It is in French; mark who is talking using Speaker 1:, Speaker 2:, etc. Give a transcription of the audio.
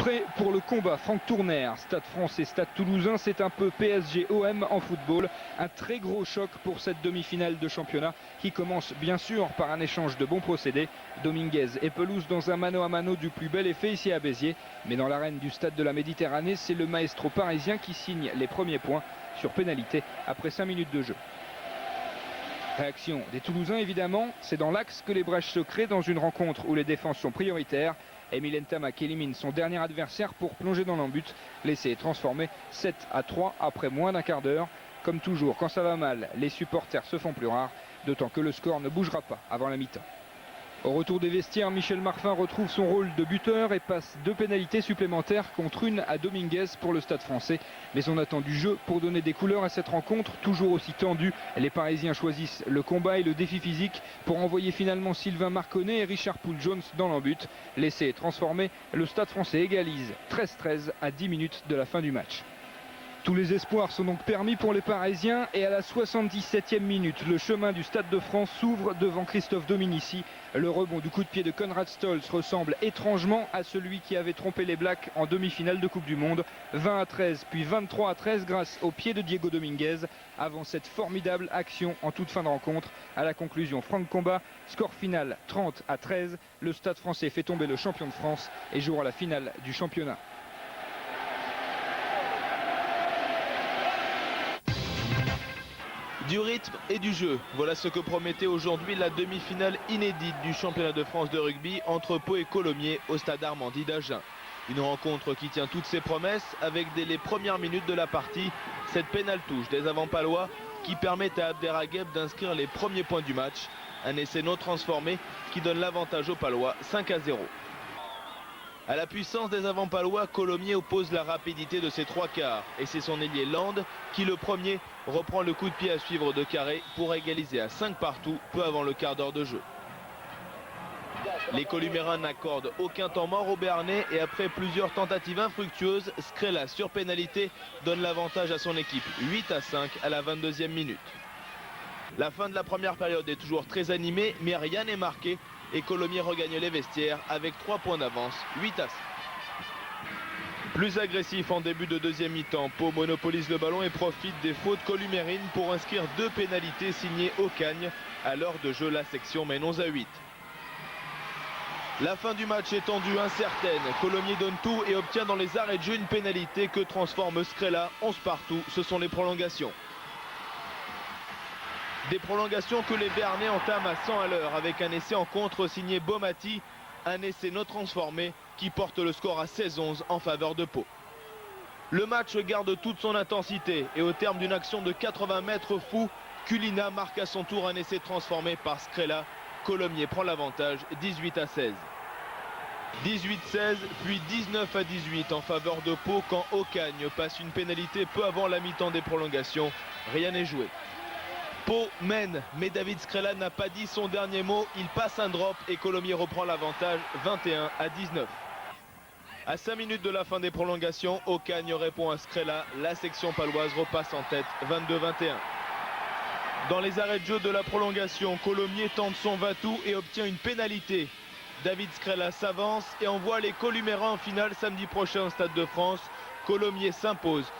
Speaker 1: Prêt pour le combat, Franck Tourner, Stade français, Stade toulousain, c'est un peu PSG-OM en football. Un très gros choc pour cette demi-finale de championnat qui commence bien sûr par un échange de bons procédés. Dominguez et Pelouse dans un mano à mano du plus bel effet ici à Béziers. Mais dans l'arène du Stade de la Méditerranée, c'est le maestro parisien qui signe les premiers points sur pénalité après 5 minutes de jeu. Réaction des Toulousains évidemment, c'est dans l'axe que les brèches se créent dans une rencontre où les défenses sont prioritaires. Emile Ntamak élimine son dernier adversaire pour plonger dans l'embut. L'essai est transformé 7-3 après moins d'un quart d'heure. Comme toujours, quand ça va mal, les supporters se font plus rares, d'autant que le score ne bougera pas avant la mi-temps. Au retour des vestiaires, Michel Marfin retrouve son rôle de buteur et passe 2 pénalités supplémentaires contre une à Dominguez pour le Stade français. Mais on attend du jeu pour donner des couleurs à cette rencontre, toujours aussi tendue. Les Parisiens choisissent le combat et le défi physique pour envoyer finalement Sylvain Marconnet et Richard Poul-Jones dans l'embut. L'essai est transformé, le Stade français égalise 13-13 à 10 minutes de la fin du match. Tous les espoirs sont donc permis pour les Parisiens et à la 77e minute, le chemin du Stade de France s'ouvre devant Christophe Dominici. Le rebond du coup de pied de Konrad Stolz ressemble étrangement à celui qui avait trompé les Blacks en demi-finale de Coupe du Monde. 20-13 puis 23-13 grâce au pied de Diego Dominguez avant cette formidable action en toute fin de rencontre. À la conclusion, Franck Combat, score final 30-13. Le Stade français fait tomber le champion de France et jouera la finale du championnat.
Speaker 2: Du rythme et du jeu, voilà ce que promettait aujourd'hui la demi-finale inédite du championnat de France de rugby entre Pau et Colomiers au stade Armandie d'Agen. Une rencontre qui tient toutes ses promesses avec dès les premières minutes de la partie cette pénale touche des Avantpalois qui permet à Abderrageb d'inscrire les premiers points du match. Un essai non transformé qui donne l'avantage aux Palois 5-0. À la puissance des Avantpalois, Colomiers oppose la rapidité de ses 3 quarts. Et c'est son ailier Land qui, le premier, reprend le coup de pied à suivre de Carré pour égaliser à 5 partout peu avant le quart d'heure de jeu. Les Columérins n'accordent aucun temps mort au Béarnais et après plusieurs tentatives infructueuses, Scrella sur pénalité donne l'avantage à son équipe 8-5 à la 22e minute. La fin de la première période est toujours très animée mais rien n'est marqué. Et Colomiers regagne les vestiaires avec 3 points d'avance, 8-5. Plus agressif en début de deuxième mi-temps, Pau monopolise le ballon et profite des fautes columérines pour inscrire 2 pénalités signées Ocagne. À l'heure de jeu, la section mène 11-8. La fin du match est tendue, incertaine. Colomiers donne tout et obtient dans les arrêts de jeu une pénalité que transforme Scrella 11 partout. Ce sont les prolongations. Des prolongations que les Béarnais entament à 100 à l'heure avec un essai en contre signé Bomati, un essai non transformé qui porte le score à 16-11 en faveur de Pau. Le match garde toute son intensité et au terme d'une action de 80 mètres fou, Culina marque à son tour un essai transformé par Scrella. Colomiers prend l'avantage 18-16. 18-16 puis 19-18 en faveur de Pau quand Ocagne passe une pénalité peu avant la mi-temps des prolongations. Rien n'est joué. Pau mène, mais David Scrella n'a pas dit son dernier mot. Il passe un drop et Colomiers reprend l'avantage 21-19. À 5 minutes de la fin des prolongations, Ocagne répond à Scrella. La section paloise repasse en tête 22-21. Dans les arrêts de jeu de la prolongation, Colomiers tente son va-tout et obtient une pénalité. David Scrella s'avance et envoie les Columérins en finale samedi prochain au Stade de France. Colomiers s'impose